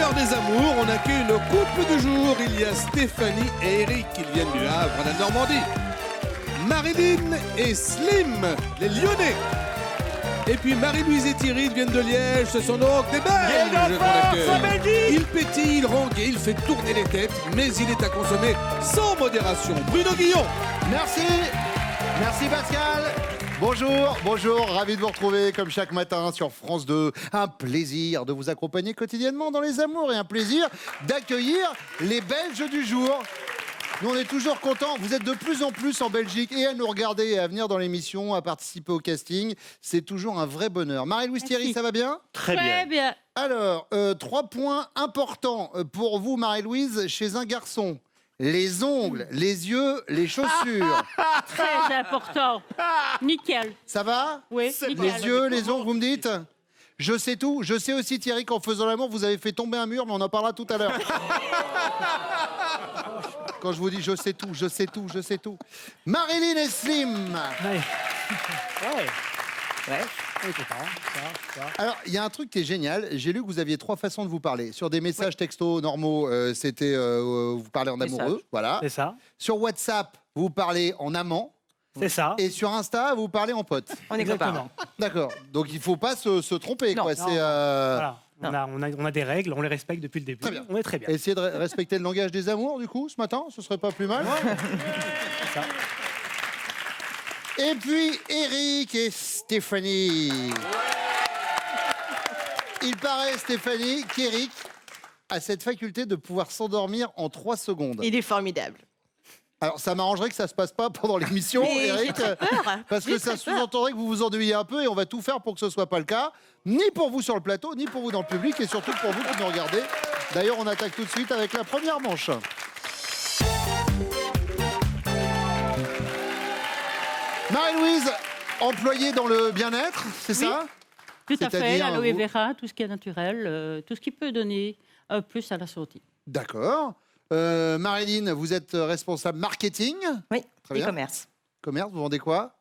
l'heure des amours, on accueille le couple du jour. Il y a Stéphanie et Eric, qui viennent du Havre, en Normandie. Marilyn et Slim, les Lyonnais. Et puis Marie-Louise et Thierry viennent de Liège, ce sont donc des Belges qu'on accueille. Il pétille, il ronque et il fait tourner les têtes, mais il est à consommer sans modération. Bruno Guillon. Merci, merci Pascal. Bonjour, ravi de vous retrouver comme chaque matin sur France 2. Un plaisir de vous accompagner quotidiennement dans les amours et un plaisir d'accueillir les Belges du jour. Nous, on est toujours contents. Vous êtes de plus en plus en Belgique et à nous regarder et à venir dans l'émission, à participer au casting. C'est toujours un vrai bonheur. Marie-Louise Thierry, ça va bien ? Très bien. Alors, 3 points importants pour vous, Marie-Louise, chez un garçon. Les ongles, les yeux, les chaussures. Très important. Nickel. Ça va ? Oui, nickel. Les yeux, les ongles, vous me dites ? Je sais tout. Je sais aussi, Thierry, qu'en faisant l'amour, vous avez fait tomber un mur, mais on en parlera tout à l'heure. Quand je vous dis je sais tout, je sais tout, je sais tout. Marilyn et Slim. Ouais. Alors, il y a un truc qui est génial. J'ai lu que vous aviez 3 façons de vous parler. Sur des messages textos normaux, c'était vous parlez en amoureux. Voilà. C'est ça. Sur WhatsApp, vous parlez en amant. C'est ça. Et sur Insta, vous parlez en pote. On est copains. D'accord. Donc, il ne faut pas se tromper. Non. Quoi. Non. C'est, Voilà. On a des règles, on les respecte depuis le début. Très bien. On est très bien. Essayez de respecter le langage des amours, du coup, ce matin. Ce serait pas plus mal. C'est ça. Et puis, Eric et Stéphanie. Il paraît, Stéphanie, qu'Eric a cette faculté de pouvoir s'endormir en 3 secondes. Il est formidable. Alors, ça m'arrangerait que ça se passe pas pendant l'émission, Mais Eric. j'ai très peur. Parce que J'ai ça très peur. sous-entendrait que vous vous ennuyez un peu et on va tout faire pour que ce soit pas le cas. Ni pour vous sur le plateau, ni pour vous dans le public et surtout pour vous qui nous regardez. D'ailleurs, on attaque tout de suite avec la première manche. Marie-Louise, employée dans le bien-être, c'est ça ? Tout à fait, C'est-à-dire, l'aloe vous- vera, tout ce qui est naturel, tout ce qui peut donner un plus à la santé. D'accord. Marilyn, vous êtes responsable marketing. Oui, Très bien. e-commerce. Commerce, vous vendez quoi ?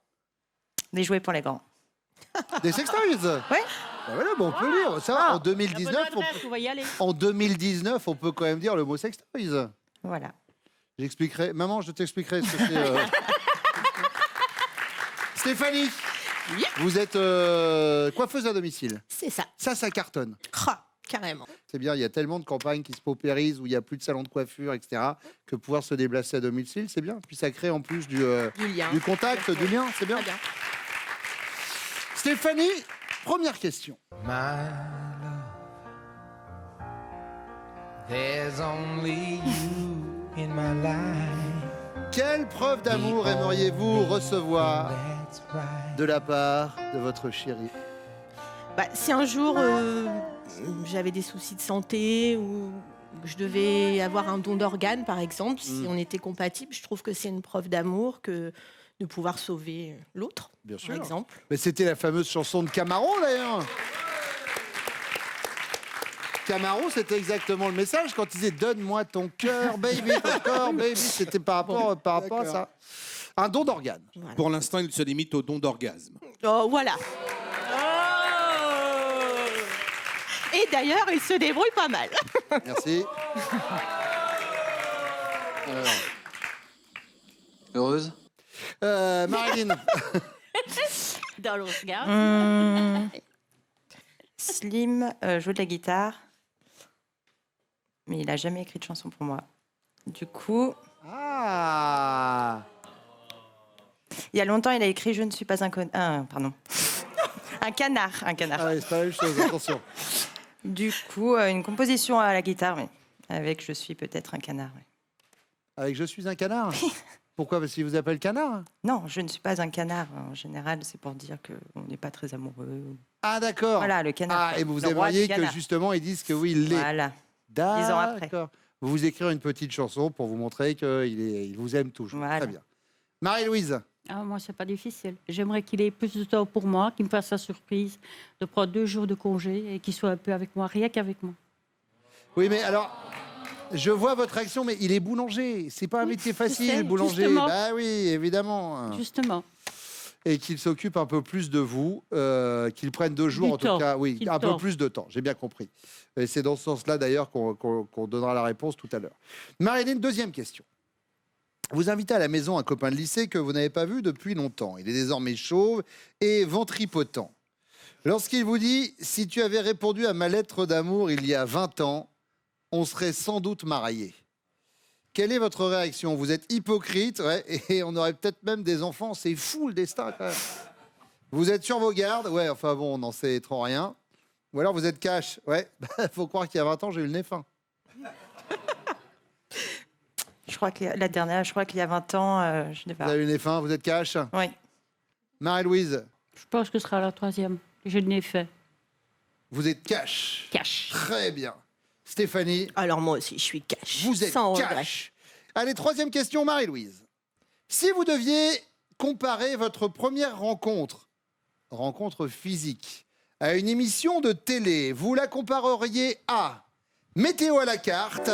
Des jouets pour les grands. Des sextoys. Oui. Ben voilà, bon, on peut lire. Ça va, en 2019, La bonne adresse, on va y aller. en 2019, on peut quand même dire le mot sextoys. Voilà. J'expliquerai. Maman, je t'expliquerai ce que c'est. Stéphanie, Oui. vous êtes coiffeuse à domicile. C'est ça. Ça cartonne. Carrément. C'est bien, il y a tellement de campagnes qui se paupérisent où il n'y a plus de salon de coiffure, etc., que pouvoir se déplacer à domicile, c'est bien. Puis ça crée en plus du lien. contact, du lien, c'est bien. Très bien. Stéphanie, première question. My love, there's only you in my life. Quelle preuve d'amour aimeriez-vous recevoir That's right. de la part de votre chérie ? Bah, si un jour j'avais des soucis de santé ou je devais avoir un don d'organes, par exemple, si on était compatibles, je trouve que c'est une preuve d'amour que de pouvoir sauver l'autre, Bien par sûr. exemple. Mais c'était la fameuse chanson de Camaro, d'ailleurs. Camaro, c'était exactement le message quand il disait « Donne-moi ton cœur, baby, ton corps, baby ». C'était par rapport à ça. Un don d'organes. Voilà. Pour l'instant, il se limite au don d'orgasme. Oh, voilà. Et d'ailleurs, il se débrouille pas mal. Merci. Alors, Heureuse ? Marilyn, Dans l'orgasme. Slim joue de la guitare, mais il a jamais écrit de chanson pour moi. Du coup, ah, il y a longtemps, il a écrit Je ne suis pas un pardon. Un canard. ah ouais, c'est pas la même chose, attention. Du coup, une composition à la guitare, oui. Avec Je suis peut-être un canard. Oui. Avec « Je suis un canard ». Pourquoi ? Parce qu'il vous appelle canard ? Non, je ne suis pas un canard. En général, c'est pour dire qu'on n'est pas très amoureux. Ah, d'accord. Voilà, le canard. Ah, quoi. et vous Le roi aimeriez du que canard. justement ils disent que oui, il l'est. Voilà. 10 ans après. D'accord. Vous vous écrire une petite chanson pour vous montrer qu'il vous aime toujours. Voilà. Très bien. Marie-Louise, Ah, moi, c'est pas difficile. J'aimerais qu'il ait plus de temps pour moi, qu'il me fasse la surprise de prendre 2 jours de congé et qu'il soit un peu avec moi, rien qu'avec moi. oui, mais alors, je vois votre action, mais il est boulanger. C'est pas un Oui, métier je facile, sais, boulanger. justement. Bah oui, évidemment. Justement. et qu'il s'occupe un peu plus de vous, qu'il prenne 2 jours Du en tout temps. cas, oui, Qu'il un peu temps. plus de temps, j'ai bien compris. Et c'est dans ce sens-là d'ailleurs qu'on donnera la réponse tout à l'heure. Marilyn, deuxième question. Vous invitez à la maison un copain de lycée que vous n'avez pas vu depuis longtemps. Il est désormais chauve et ventripotent. Lorsqu'il vous dit « Si tu avais répondu à ma lettre d'amour il y a 20 ans, on serait sans doute mariés ». Quelle est votre réaction? Vous êtes hypocrite, ouais, et on aurait peut-être même des enfants. C'est fou le destin quand même. Vous êtes sur vos gardes, ouais, enfin bon, on n'en sait trop rien. Ou alors vous êtes cash, ouais. Faut croire qu'il y a 20 ans, j'ai eu le nez fin. Je crois que la dernière, je crois qu'il y a 20 ans, je n'ai Vous pas. avez eu le nez fin, vous êtes cash. Oui. Marie-Louise, Je pense que ce sera la 3e. Je n'ai fait. vous êtes cash. Cash. Très bien. Stéphanie, Alors moi aussi, je suis cash. vous êtes sans regret. cash. Allez, 3e question, Marie-Louise. Si vous deviez comparer votre première rencontre physique, à une émission de télé, vous la compareriez à Météo à la carte.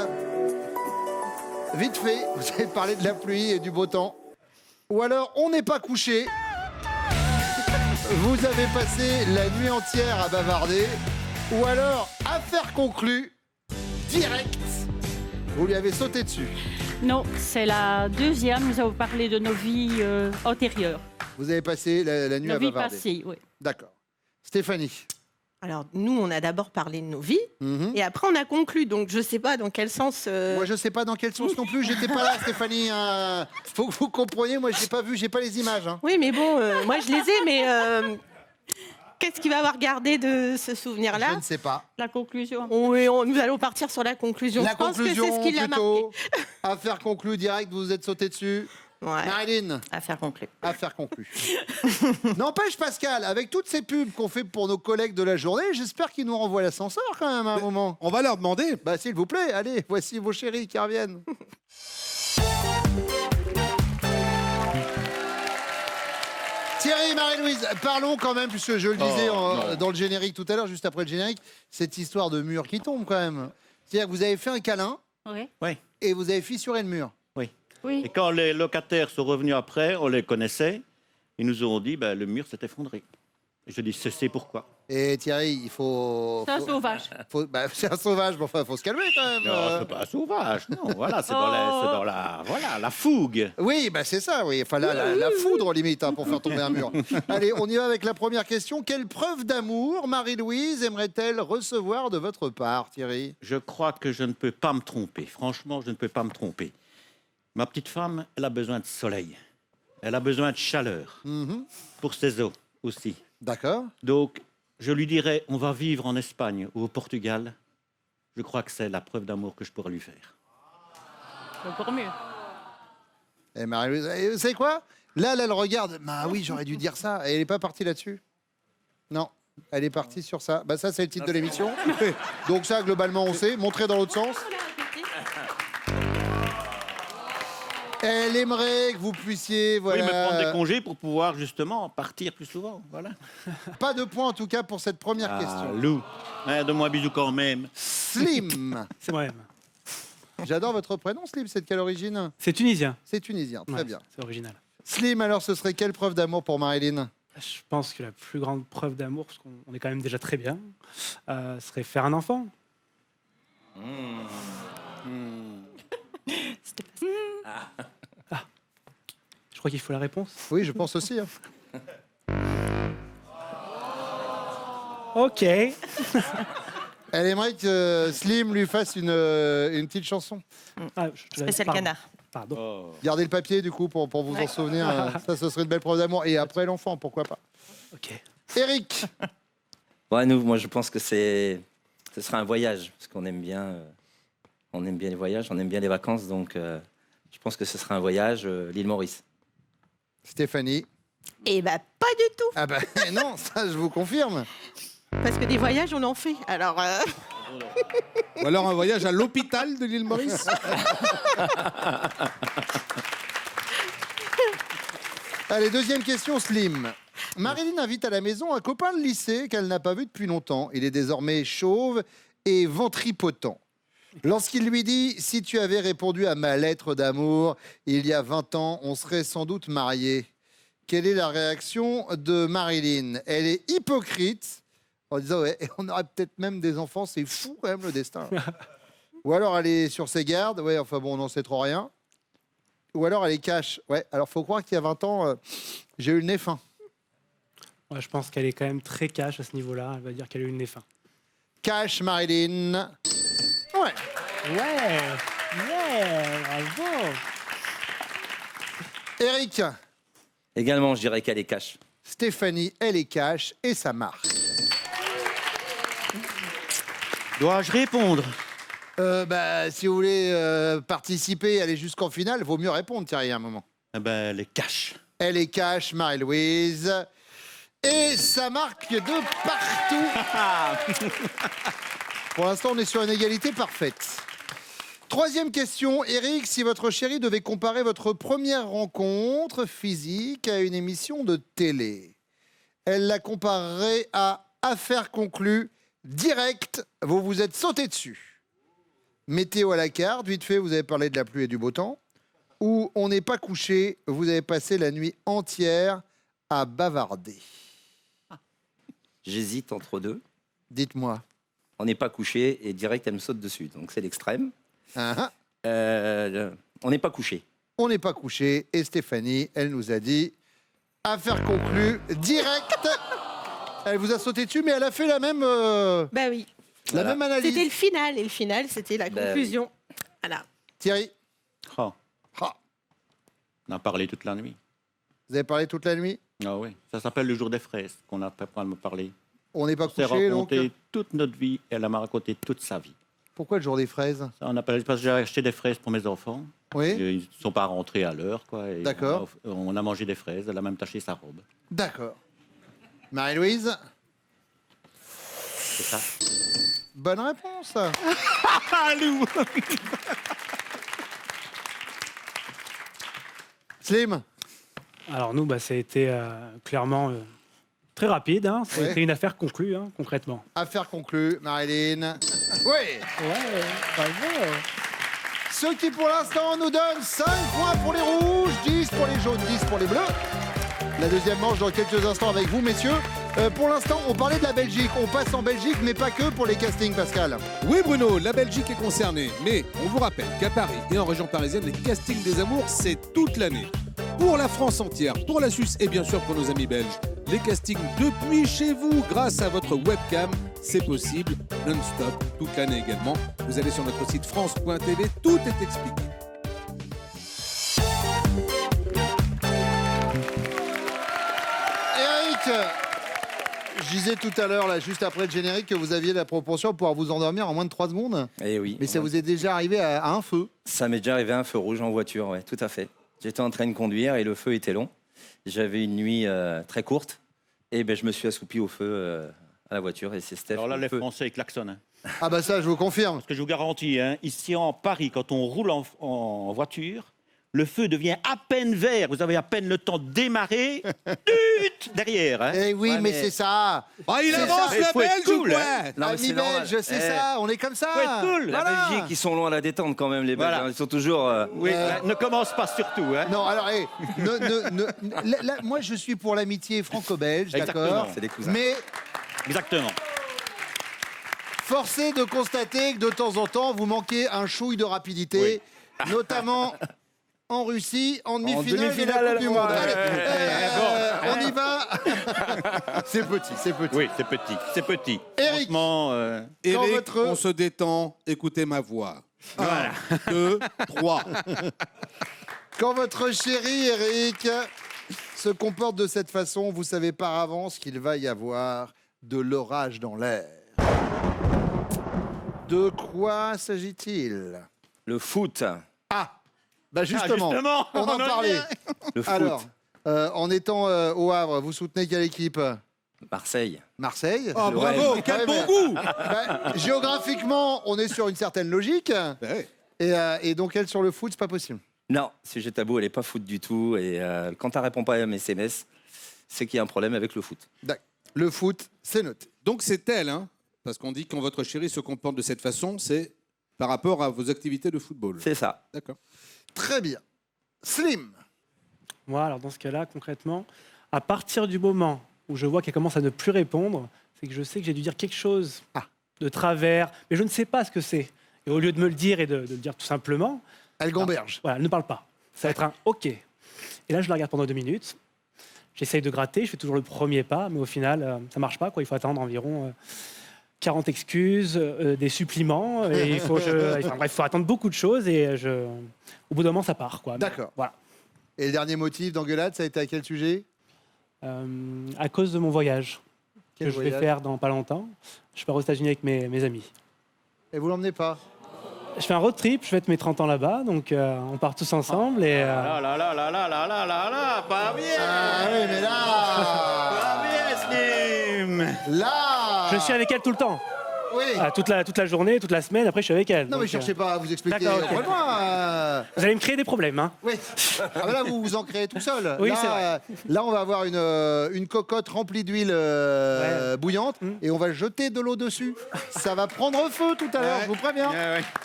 Vite fait, vous avez parlé de la pluie et du beau temps. Ou alors, On n'est pas couché. Vous avez passé la nuit entière à bavarder. Ou alors, Affaire conclue, direct. Vous lui avez sauté dessus. Non, c'est la 2e. Nous avons parlé de nos vies antérieures. Vous avez passé la nuit Nos à vies bavarder. passées, oui. D'accord. Stéphanie. Alors nous, on a d'abord parlé de nos vies Mhm. et après on a conclu. Donc je sais pas dans quel sens. Moi, je sais pas dans quel sens non plus. J'étais pas là, Stéphanie. Faut que vous compreniez. Moi, j'ai pas vu, j'ai pas les images. Hein. Oui, mais bon, moi je les ai, mais qu'est-ce qu'il va avoir gardé de ce Je souvenir-là? ne sais pas. La conclusion. Oui, nous allons partir sur la conclusion. La je pense conclusion, que c'est ce qui l'a marqué. plutôt. Affaire conclue, direct. Vous vous êtes sauté dessus. Ouais. Marilyn. Affaire conclue. Affaire conclue. N'empêche, Pascal, avec toutes ces pubs qu'on fait pour nos collègues de la journée, j'espère qu'ils nous renvoient l'ascenseur quand même à un moment. On va leur demander. Bah, s'il vous plaît, allez, voici vos chéris qui reviennent. Thierry et Marie-Louise, parlons quand même, puisque je le disais dans le générique tout à l'heure, juste après le générique, cette histoire de mur qui tombe quand même. C'est-à-dire que vous avez fait un câlin Oui. Oui, et vous avez fissuré le mur. oui. Oui. Et quand les locataires sont revenus après, on les connaissait, ils nous ont dit le mur s'est effondré. Et je dis, c'est pourquoi. Et Thierry, il faut... C'est un sauvage. c'est un sauvage, mais enfin, il faut se calmer quand même. Non, c'est pas sauvage, non, voilà, c'est dans la fougue. Oui, bah c'est ça, oui. Enfin, la foudre, limite, hein, pour faire tomber un mur. Allez, on y va avec la première question. Quelle preuve d'amour Marie-Louise aimerait-elle recevoir de votre part, Thierry? Je crois que je ne peux pas me tromper. Franchement, je ne peux pas me tromper. Ma petite femme, elle a besoin de soleil. Elle a besoin de chaleur. Mhm. Pour ses os aussi. D'accord. Donc, je lui dirais, on va vivre en Espagne ou au Portugal. Je crois que c'est la preuve d'amour que je pourrais lui faire. Encore mieux. Et Marie-Louise, et vous savez quoi? Là, elle regarde. Bah oui, j'aurais dû dire ça. Et elle n'est pas partie là-dessus? Non. Elle est partie sur ça. Bah ça, c'est le titre de l'émission. Donc ça, globalement, on sait. Montrer dans l'autre sens. Elle aimerait que vous puissiez, voilà. Oui, me prendre des congés pour pouvoir justement partir plus souvent. Voilà. Pas de points en tout cas pour cette première question. Lou, donne-moi un bisou quand même. Slim. C'est moi-même. J'adore votre prénom, Slim. C'est de quelle origine? C'est tunisien. C'est tunisien. Très Ouais, bien. C'est original. Slim, alors ce serait quelle preuve d'amour pour Marilyn? Je pense que la plus grande preuve d'amour, parce qu'on est quand même déjà très bien, serait faire un enfant. Je crois qu'il faut la réponse. Oui, je pense aussi. Hein. Ok. Elle aimerait que Slim lui fasse une petite chanson. Ah, je te laisse. Spécial Pardon. canard. Pardon. Gardez le papier du coup pour vous en souvenir. Ça, ce serait une belle preuve d'amour. Et après l'enfant, pourquoi pas. Ok. Eric. Ouais, moi je pense que ce sera un voyage, parce qu'on aime bien, les voyages, on aime bien les vacances, donc je pense que ce sera un voyage, l'île Maurice. Stéphanie. Eh ben pas du tout, Ah bah non, ça je vous confirme. parce que des voyages on en fait. Alors Ou alors un voyage à l'hôpital de l'île Maurice. Allez, deuxième question, Slim. Marilyn invite à la maison un copain de lycée qu'elle n'a pas vu depuis longtemps. Il est désormais chauve et ventripotent. Lorsqu'il lui dit « Si tu avais répondu à ma lettre d'amour il y a 20 ans, on serait sans doute mariés », quelle est la réaction de Marilyn? Elle est hypocrite en disant ouais, et on aurait peut-être même des enfants, c'est fou quand même le destin. Ou alors elle est sur ses gardes, ouais, enfin bon, on n'en sait trop rien. Ou alors elle est cash. Ouais, alors faut croire qu'il y a 20 ans, j'ai eu le nez fin. Ouais, je pense qu'elle est quand même très cash à ce niveau-là. Elle va dire qu'elle a eu le nez fin. Cash, Marilyn. Ouais. Ouais, bravo. Eric, Également, je dirais qu'elle est cash. Stéphanie, elle est cash et ça marche. Dois-je répondre? Si vous voulez participer, aller jusqu'en finale, vaut mieux répondre, Thierry, à un moment. Eh ben, les cash. Elle est cash, Marie-Louise. Et ça marque de partout. Pour l'instant, on est sur une égalité parfaite. Troisième question, Eric, si votre chérie devait comparer votre première rencontre physique à une émission de télé, elle la comparerait à Affaire conclue, direct, vous vous êtes sauté dessus. Météo à la carte, vite fait, vous avez parlé de la pluie et du beau temps. Ou on n'est pas couché, vous avez passé la nuit entière à bavarder. J'hésite entre deux. Dites-moi. On n'est pas couché et direct, elle me saute dessus. Donc c'est l'extrême. Ah, On n'est pas couché. on n'est pas couché. Et Stéphanie, elle nous a dit affaire conclue, direct. Elle vous a sauté dessus, mais elle a fait la même, Bah oui. la même analyse. C'était le final, et le final, c'était la Bah conclusion. Voilà. Thierry, Oh, ah, on a parlé toute la nuit. vous avez parlé toute la nuit. Ah oui, ça s'appelle le jour des fraises qu'on a pas à me parler. On n'est pas On s'est couché, donc. raconté toute notre vie, elle m'a raconté toute sa vie. Pourquoi le jour des fraises? Ça, on a parlé parce que j'ai acheté des fraises pour mes enfants. Oui, Et ils ne sont pas rentrés à l'heure, quoi. Et D'accord. On a mangé des fraises, elle a même taché sa robe. d'accord. Marie-Louise, C'est ça. bonne réponse. Slim, Alors nous, ça a été clairement très rapide. Hein. Ça a Ouais. été une affaire conclue, hein, concrètement. affaire conclue. Marilyn. Oui. Ouais, bravo. Ce qui pour l'instant nous donne 5 points pour les rouges, 10 pour les jaunes, 10 pour les bleus. La deuxième manche dans quelques instants avec vous, messieurs. Pour l'instant, on parlait de la Belgique. On passe en Belgique, mais pas que pour les castings, Pascal. Oui Bruno, la Belgique est concernée, mais on vous rappelle qu'à Paris et en région parisienne, les castings des amours, c'est toute l'année. Pour la France entière, pour la Suisse et bien sûr pour nos amis belges, les castings depuis chez vous grâce à votre webcam, c'est possible, non-stop, toute l'année également. Vous allez sur notre site France.tv, tout est expliqué. Eric, je disais tout à l'heure, là, juste après le générique, que vous aviez la propension à pouvoir vous endormir en moins de 3 secondes. Eh oui. Mais ça vous est déjà arrivé à un feu. Ça m'est déjà arrivé à un feu rouge en voiture, ouais, tout à fait. J'étais en train de conduire et le feu était long. J'avais une nuit très courte et je me suis assoupi au feu à la voiture et c'est Steph. Alors là, le les feu. Français, ils klaxonnent. Hein. Ah bah ça, je vous confirme. Parce que je vous garantis, hein, ici en Paris, quand on roule en voiture, le feu devient à peine vert. Vous avez à peine le temps de démarrer. Tut derrière. Hein. Eh oui, Ouais, mais mais- c'est ça. Ah, il C'est avance ça. la Il faut être Belge ou cool, quoi hein. Non, mais Amis c'est normal. belges, c'est Eh, ça, on est comme ça. Faut être cool. La Voilà. Belgique, ils sont loin à la détente quand même, les Belges. Voilà. Ils sont toujours. Oui, ne commence pas surtout. Hein. Non, alors, moi je suis pour l'amitié franco-belge, Exactement. d'accord. C'est des cousins. Mais Exactement. forcé de constater que de temps en temps, vous manquez un chouille de rapidité, notamment en Russie, en demi-finale de la Coupe du Monde. Allez, on y va. C'est petit, c'est petit. Oui, c'est petit. C'est petit. Eric. Franchement, Eric, votre- on se détend, écoutez ma voix. 1, 2, 3. Quand votre chéri Eric se comporte de cette façon, vous savez par avance qu'il va y avoir de l'orage dans l'air. De quoi s'agit-il? Le foot. Ah, bah justement, justement, on en on en parlait. vient. Le foot. Alors, en étant au Havre, vous soutenez quelle équipe? Marseille. Marseille. Oh, bravo, quel Ouais, bon mais- goût. Géographiquement, on est sur une certaine logique. Ouais. Et donc, elle, sur le foot, c'est pas possible. Non, sujet tabou, elle n'est pas foot du tout. Et quand tu ne réponds pas à mes SMS, c'est qu'il y a un problème avec le foot. D'accord. Le foot, c'est noté. Donc c'est elle, hein, parce qu'on dit que quand votre chérie se comporte de cette façon, c'est par rapport à vos activités de football. C'est ça. D'accord. Très bien. Slim. Moi, alors dans ce cas-là, concrètement, à partir du moment où je vois qu'elle commence à ne plus répondre, c'est que je sais que j'ai dû dire quelque chose de travers, mais je ne sais pas ce que c'est. Et au lieu de me le dire et de le dire tout simplement... Elle gamberge. Voilà, elle ne parle pas. Ça va être un OK. Et là, je la regarde pendant 2 minutes. J'essaye de gratter, je fais toujours le premier pas, mais au final, ça ne marche pas, quoi. Il faut attendre environ 40 excuses, des suppliments. Et il faut, bref, faut attendre beaucoup de choses. Et au bout d'un moment, ça part, quoi. D'accord. Voilà. Et le dernier motif d'engueulade, ça a été à quel sujet? À cause de mon voyage Quel que je vais voyage faire dans pas longtemps. Je pars aux États-Unis avec mes amis. Et vous l'emmenez pas? Je fais un road trip, je fête mes 30 ans là-bas, donc on part tous ensemble. Et, Ah là là là là là là là là, pas bien. Ah oui, mais là... Pas bien, Slim. Là... je suis avec elle tout le temps. Oui. Toute la journée, toute la semaine, après je suis avec elle. Non, donc, mais cherchez pas à vous expliquer. D'accord, ok. Vraiment, Vous allez me créer des problèmes, hein. Oui. Ah bah là, vous vous en créez tout seul. Oui, là, c'est vrai. Là, on va avoir une cocotte remplie d'huile bouillante et on va jeter de l'eau dessus. Ça va prendre feu tout à l'heure, Ouais. je vous préviens.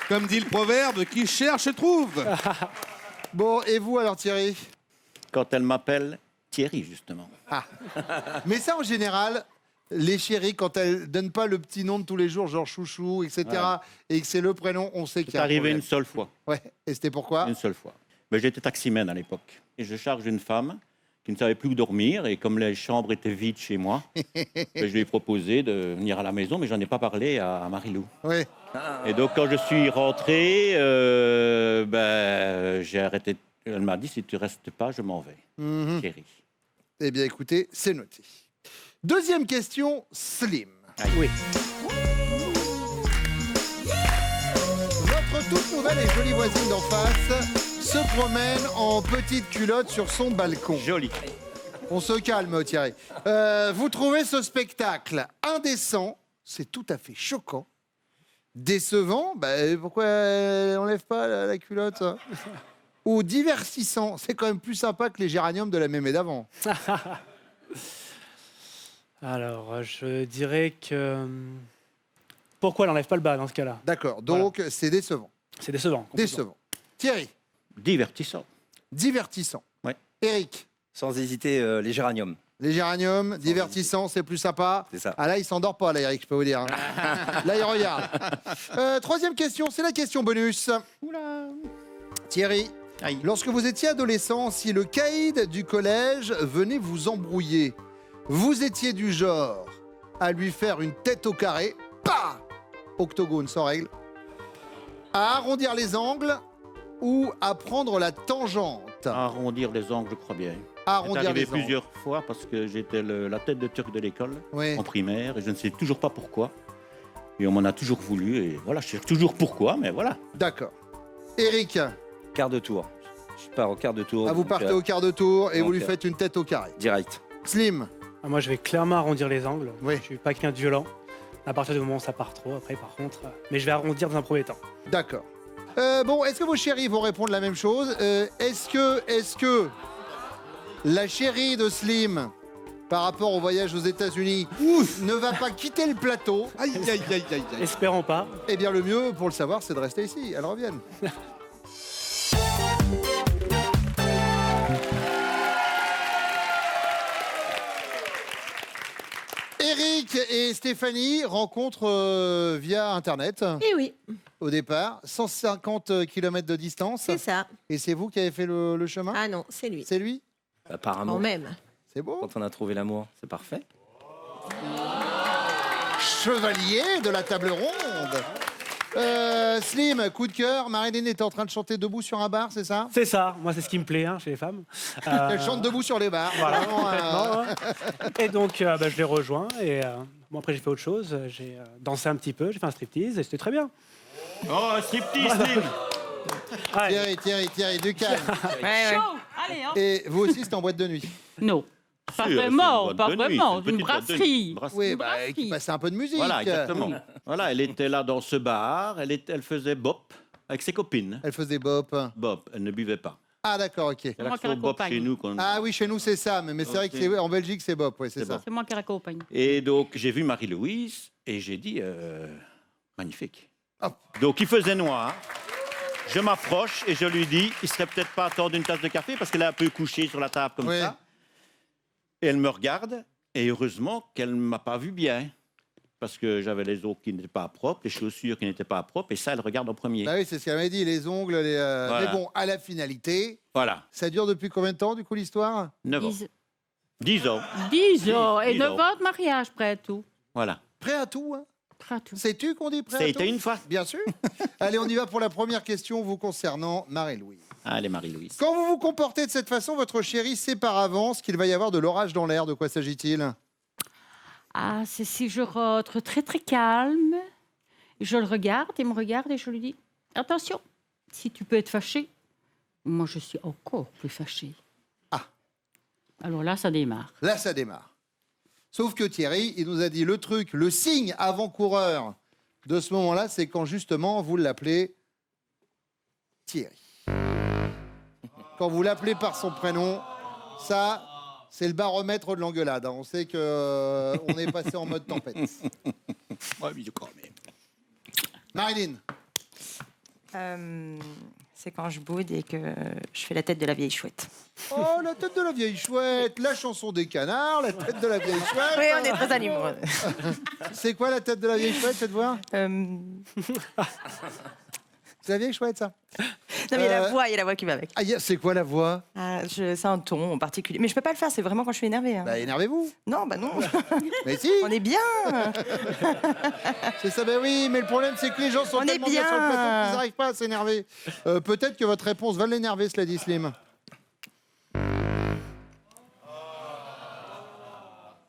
Comme dit le proverbe, qui cherche trouve. Bon, et vous alors, Thierry? Quand elle m'appelle Thierry, justement. Mais ça, en général, les chéris, quand elles donnent pas le petit nom de tous les jours, genre chouchou, etc., et que c'est le prénom, on sait qu'il y C'est a un arrivé problème. une seule fois. Ouais. Et c'était pourquoi? Une seule fois. Mais j'étais taximène à l'époque. Et je charge une femme qui ne savait plus où dormir. Et comme les chambres étaient vides chez moi, je lui ai proposé de venir à la maison, mais j'en ai pas parlé à Marie-Lou. Oui. Et donc, quand je suis rentré, j'ai arrêté. Elle m'a dit, si tu restes pas, je m'en vais. Mhm. Chérie. Eh bien, écoutez, c'est noté. Deuxième question, Slim. Oui. Votre toute nouvelle et jolie voisine d'en face se promène en petite culotte sur son balcon. Joli. On se calme, Thierry. Vous trouvez ce spectacle indécent, c'est tout à fait choquant. Décevant, pourquoi elle n'enlève pas la culotte ça Ou divertissant, c'est quand même plus sympa que les géraniums de la mémé d'avant. Alors, je dirais que... Pourquoi elle n'enlève pas le bas dans ce cas-là? D'accord, donc c'est décevant. C'est décevant. complètement. Décevant. Thierry, Divertissant. divertissant. Ouais. Eric, Sans hésiter, les géraniums. les géraniums, divertissant, c'est plus sympa. C'est ça. Ah là, il s'endort pas, là, Eric, je peux vous dire. hein. Là, il regarde. Troisième question, c'est la question bonus. Thierry, Aïe. lorsque vous étiez adolescent, si le caïd du collège venait vous embrouiller, vous étiez du genre à lui faire une tête au carré, pas octogone sans règle, à arrondir les angles ou à prendre la tangente. Arrondir les angles, je crois bien. C'est Arrondir arrivé les angles. plusieurs fois parce que j'étais la tête de turc de l'école Oui. en primaire et je ne sais toujours pas pourquoi. Et on m'en a toujours voulu et voilà, je sais toujours pourquoi, mais voilà. D'accord. Eric, Quart de tour. Je pars au quart de tour. vous donc, partez au quart de tour et donc, vous lui faites une tête au carré. Direct. Slim, Ah, moi, je vais clairement arrondir les angles. Oui. Je suis pas quelqu'un de violent. À partir du moment où ça part trop, après, par contre... Mais je vais arrondir dans un premier temps. d'accord. Bon, est-ce que vos chéris vont répondre la même chose? Est-ce que la chérie de Slim, par rapport au voyage aux États-Unis, ne va pas quitter le plateau? Aïe, aïe, aïe, aïe, aïe. Espérons pas. Eh bien, le mieux pour le savoir, c'est de rester ici. Elle revienne. Eric et Stéphanie rencontrent via Internet Eh oui, au départ, 150 km de distance. c'est ça. Et c'est vous qui avez fait le chemin? Ah non, c'est lui. C'est lui? Apparemment, Quand même. C'est beau. quand on a trouvé l'amour, c'est parfait. Chevalier de la table ronde. Slim, coup de cœur. Marilyn était en train de chanter debout sur un bar, c'est ça? C'est ça. Moi, c'est ce qui me plaît, hein, chez les femmes. Elle chante debout sur les bars. Voilà, Vraiment, complètement, hein. Et donc, je l'ai rejoint. Et bon, après, j'ai fait autre chose. J'ai dansé un petit peu, j'ai fait un striptease et c'était très bien. Oh, striptease, Slim. Ouais. Thierry, du calme. Ouais. Allez, hein. Et vous aussi, c'était en boîte de nuit? Non. Pas Si, c'est vraiment, une pas boîte de nuit, vraiment. c'est une Une petite boîte de nuit. brasserie. Brasserie. Oui, Une bah, qui brasserie. passait un peu de musique. Voilà, exactement. Voilà, elle était là dans ce bar, elle faisait bop avec ses copines. Elle faisait bop. Bop, elle ne buvait pas. Ah, d'accord, ok. C'est moi là qui qu'il faut bop l'accompagne. chez nous. Ah oui, chez nous, c'est ça. Mais c'est vrai que en Belgique, c'est bop. Ouais, c'est C'est ça. bop. C'est moi qui l'accompagne. Et donc, j'ai vu Marie-Louise et j'ai dit, magnifique. Hop. Donc, il faisait noir. Je m'approche et je lui dis, il serait peut-être pas temps d'une tasse de café parce qu'elle est un peu couchée sur la table comme Oui. ça. Et elle me regarde et heureusement qu'elle ne m'a pas vu bien. Parce que j'avais les os qui n'étaient pas propres, les chaussures qui n'étaient pas propres et ça, elle regarde en premier. Bah oui, c'est ce qu'elle m'avait dit, les ongles. Voilà. Mais bon, à la finalité, Voilà, ça dure depuis combien de temps, du coup, l'histoire? 9 ans. 10, 10 ans, 10 ans. Et 10 9 ans. ans de mariage, près à tout. voilà. Prêt à tout, hein? Près à tout. Sais-tu qu'on dit prêt Ça à a tout? été une fois. Bien sûr. Allez, on y va pour la première question vous concernant, Marie-Louise. Allez, Marie-Louise. Quand vous vous comportez de cette façon, votre chéri sait par avance qu'il va y avoir de l'orage dans l'air. De quoi s'agit-il? Ah, c'est si je rentre très très calme, je le regarde, il me regarde et je lui dis attention, si tu peux être fâché, moi je suis encore plus fâchée. Ah. Alors là, ça démarre. Là, ça démarre. Sauf que Thierry, il nous a dit le truc, le signe avant-coureur de ce moment-là, c'est quand justement vous l'appelez Thierry. Quand vous l'appelez par son prénom, ça, c'est le baromètre de l'engueulade. On sait que on est passé en mode tempête. Ouais, mais quand même. Marilyn, C'est quand je boude et que je fais la tête de la vieille chouette. oh, la tête de la vieille chouette, la chanson des canards, la tête de la vieille chouette. Oui, on est très animaux. C'est quoi la tête de la vieille chouette, cette voix? C'est la vieille chouette, ça? Non, mais il y a la voix qui va avec. Ah, c'est quoi la voix? C'est un ton en particulier. Mais je peux pas le faire, c'est vraiment quand je suis énervée. Hein. Bah, énervez-vous. Non, bah non. Mais si, On est bien. c'est ça. Ben oui, mais le problème, c'est que les gens sont On est tellement bien sur le bien. plateau qu'ils n'arrivent pas à s'énerver. Peut-être que votre réponse va l'énerver, cela dit, Slim.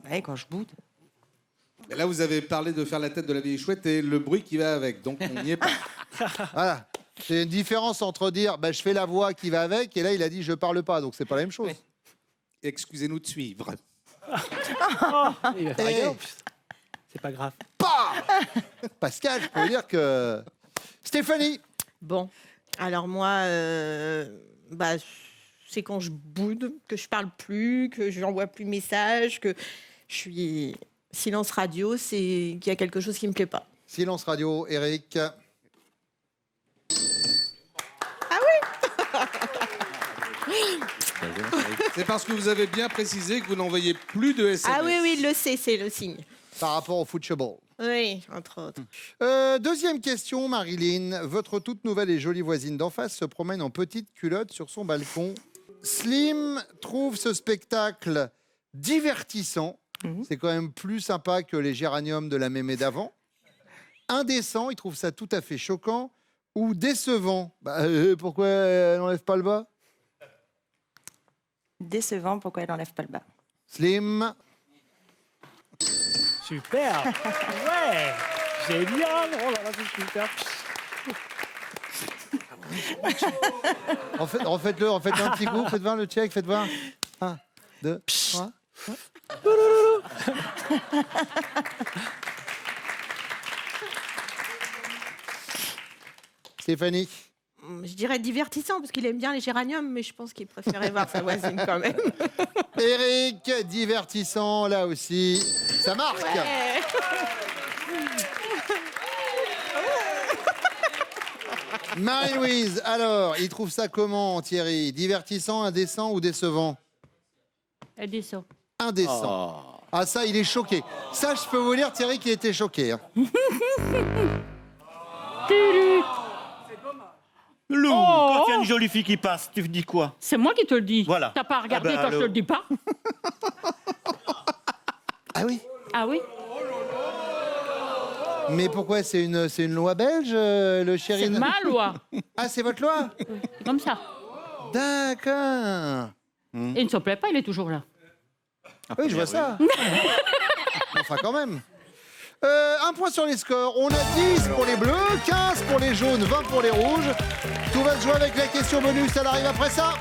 Ouais, quand je boude. Et là, vous avez parlé de faire la tête de la vieille chouette et le bruit qui va avec. Donc, on n'y est pas. Voilà. C'est une différence entre dire bah, je fais la voix qui va avec et là, il a dit je parle pas. Donc, c'est pas la même chose. Oui. Excusez-nous de suivre. Il va faire la gueule, en plus. C'est pas grave. Pascal, je peux vous dire que. Stéphanie, Bon, alors moi, c'est quand je boude, que je parle plus, que je n'envoie plus de messages, que je suis silence radio, c'est qu'il y a quelque chose qui me plaît pas. silence radio, Eric. C'est parce que vous avez bien précisé que vous n'envoyez plus de SMS. Ah oui, oui, il le sait, c'est le signe. Par rapport au football. Oui, entre autres. Deuxième question, Marilyn. Votre toute nouvelle et jolie voisine d'en face se promène en petite culotte sur son balcon. Slim trouve ce spectacle divertissant. C'est quand même plus sympa que les géraniums de la mémé d'avant. Indécent, il trouve ça tout à fait choquant. Ou décevant. Pourquoi elle n'enlève pas le bas? Décevant, pourquoi elle n'enlève pas le bas? Slim. Super. Ouais. Génial. Oh là là, c'est super. Refaites-le, refaites un petit coup. Faites voir le check, faites voir. 1, 2, 3. Stéphanie. Je dirais divertissant, parce qu'il aime bien les géraniums, mais je pense qu'il préférait voir sa voisine quand même. Eric, divertissant, là aussi. Ça marque. Ouais. Marie-Louise, alors, il trouve ça comment, Thierry? Divertissant, indécent ou décevant? Elle descend. Indécent. Ah, ça, il est choqué. Ça, je peux vous dire, Thierry, qu'il était choqué. Hein. Lou, quand il y a une jolie fille qui passe, tu dis quoi? C'est moi qui te le dis. Voilà. T'as pas regardé Ah ben quand je te alors. le dis pas? Ah oui? Ah oui? Mais pourquoi? C'est une loi belge, le chéri? C'est ma loi. Ah, c'est votre loi? C'est comme ça. D'accord. Et il ne se plaît pas, il est toujours là. Oui, je vois ça. Enfin, quand même. Un point sur les scores. On a 10 pour les bleus, 15 pour les jaunes, 20 pour les rouges. Tout va se jouer avec la question bonus. Elle arrive après ça.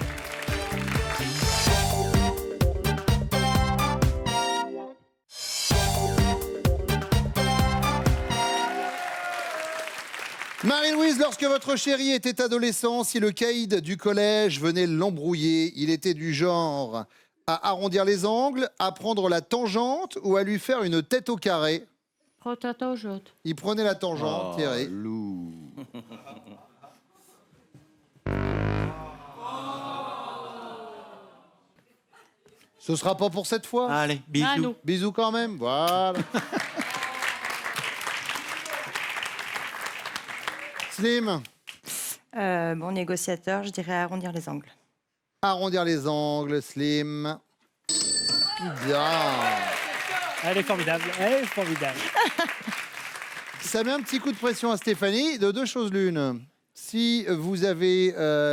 Marie-Louise, lorsque votre chéri était adolescent, si le caïd du collège venait l'embrouiller, il était du genre à arrondir les angles, à prendre la tangente ou à lui faire une tête au carré. Prends ta tangente. Il prenait la tangente, Thierry. Lou. Ce sera pas pour cette fois. Allez, bisous. Ah, non. Bisous quand même, voilà. Slim, Bon négociateur, je dirais arrondir les angles. arrondir les angles, Slim. Bien. Elle est formidable. Elle est formidable. Ça met un petit coup de pression à Stéphanie, de deux choses l'une. Si vous avez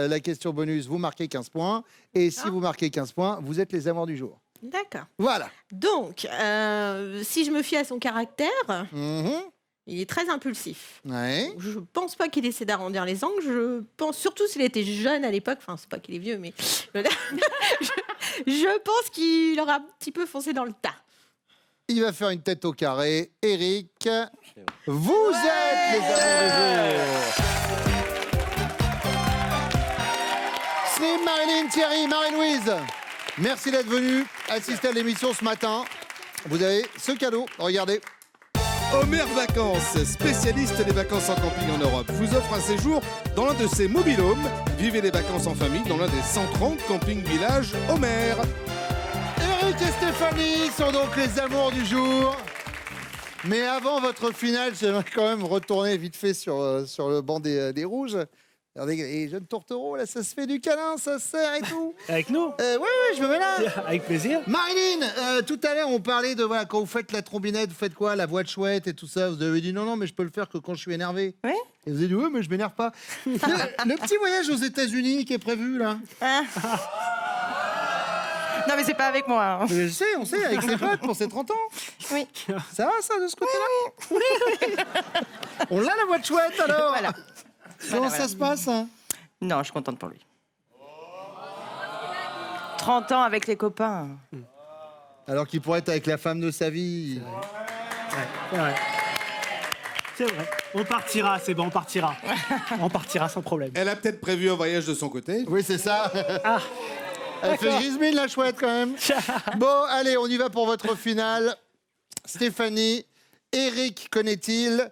la question bonus, vous marquez 15 points. Et si vous marquez 15 points, vous êtes les amours du jour. D'accord. Voilà. Donc, si je me fie à son caractère, Mhm. il est très impulsif. Ouais. Je pense pas qu'il essaie d'arrondir les angles. Je pense, surtout s'il était jeune à l'époque, enfin, c'est pas qu'il est vieux, mais je pense qu'il aura un petit peu foncé dans le tas. Il va faire une tête au carré. Eric, vous êtes les amours du jour. Slim, Marilyn, Thierry, Marie-Louise, merci d'être venus assister à l'émission ce matin. Vous avez ce cadeau, regardez. Homer Vacances, spécialiste des vacances en camping en Europe, vous offre un séjour dans l'un de ses mobil-homes. Vivez les vacances en famille dans l'un des 130 camping-villages Homer. Eric et Stéphanie sont donc les amours du jour. Mais avant votre finale, j'aimerais quand même retourner vite fait sur le banc des rouges. Regardez, les jeunes tourtereaux, là, ça se fait du câlin, ça se serre et tout. Avec nous Ouais, je me mets là. Avec plaisir. Marilyn, tout à l'heure, on parlait de, voilà, quand vous faites la trombinette, vous faites quoi? La voix de chouette et tout ça. Vous avez dit non, mais je peux le faire que quand je suis énervé. Oui. Et vous avez dit, oui, mais je m'énerve pas. Le petit voyage aux États-Unis qui est prévu, là. Ah. Non, mais c'est pas avec moi. Hein. Je sais, on sait, avec ses potes pour ses 30 ans. Oui. Ça va, ça, de ce côté-là? On l'a, la voix de chouette, alors. Voilà. Comment Voilà. ça se passe, hein? Non, je suis contente pour lui. 30 ans avec les copains. Alors qu'il pourrait être avec la femme de sa vie. C'est vrai. C'est vrai. On partira, c'est bon, on partira. On partira sans problème. Elle a peut-être prévu un voyage de son côté. Oui, c'est ça. Ah, Elle fait d'accord. grismine, la chouette, quand même. Bon, allez, on y va pour votre finale. Stéphanie, Eric connaît-il?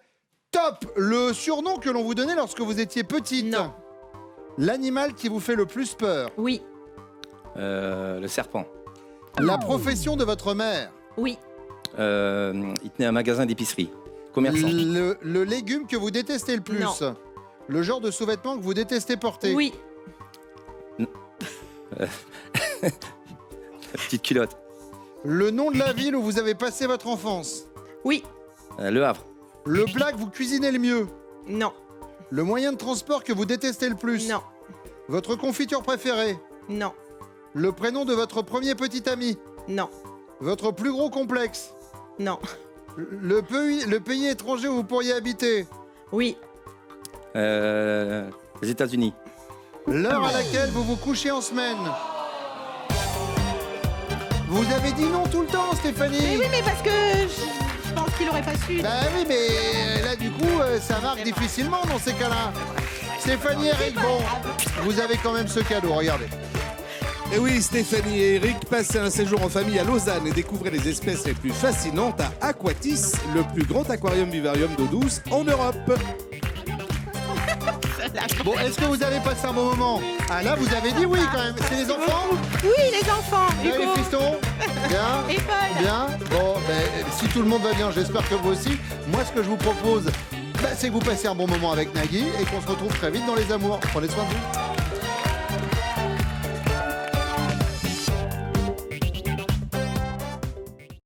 Top, le surnom que l'on vous donnait lorsque vous étiez petite. Non. L'animal qui vous fait le plus peur. Oui, Le serpent. La profession de votre mère. oui, Il tenait un magasin d'épicerie. Commerçant. Le légume que vous détestez le plus. Non. Le genre de sous-vêtements que vous détestez porter. oui, La petite culotte. Le nom de la ville où vous avez passé votre enfance. oui, Le Havre. Le plat que vous cuisinez le mieux. non, Le moyen de transport que vous détestez le plus. non, Votre confiture préférée. non, Le prénom de votre premier petit ami. non, Votre plus gros complexe. non, Le pays étranger où vous pourriez habiter. oui, Les États-Unis. L'heure à laquelle vous vous couchez en semaine. Vous avez dit non tout le temps, Stéphanie. mais oui, mais parce que je pense qu'il aurait pas su. Bah oui, mais là, du coup, ça marque difficilement dans ces cas-là. Stéphanie et Eric, bon, vous avez quand même ce cadeau, regardez. Et oui, Stéphanie et Eric, passez un séjour en famille à Lausanne et découvrez les espèces les plus fascinantes à Aquatis, le plus grand aquarium-vivarium d'eau douce en Europe. Bon, est-ce que vous avez passé un bon moment? Ah là, vous avez dit oui quand même. C'est les enfants? Oui, les enfants, Là, les Hugo fistons? Bien. et Paul. Bien. Bon, ben, si tout le monde va bien, j'espère que vous aussi. Moi, ce que je vous propose, c'est que vous passez un bon moment avec Nagui et qu'on se retrouve très vite dans les amours. Prenez soin de vous.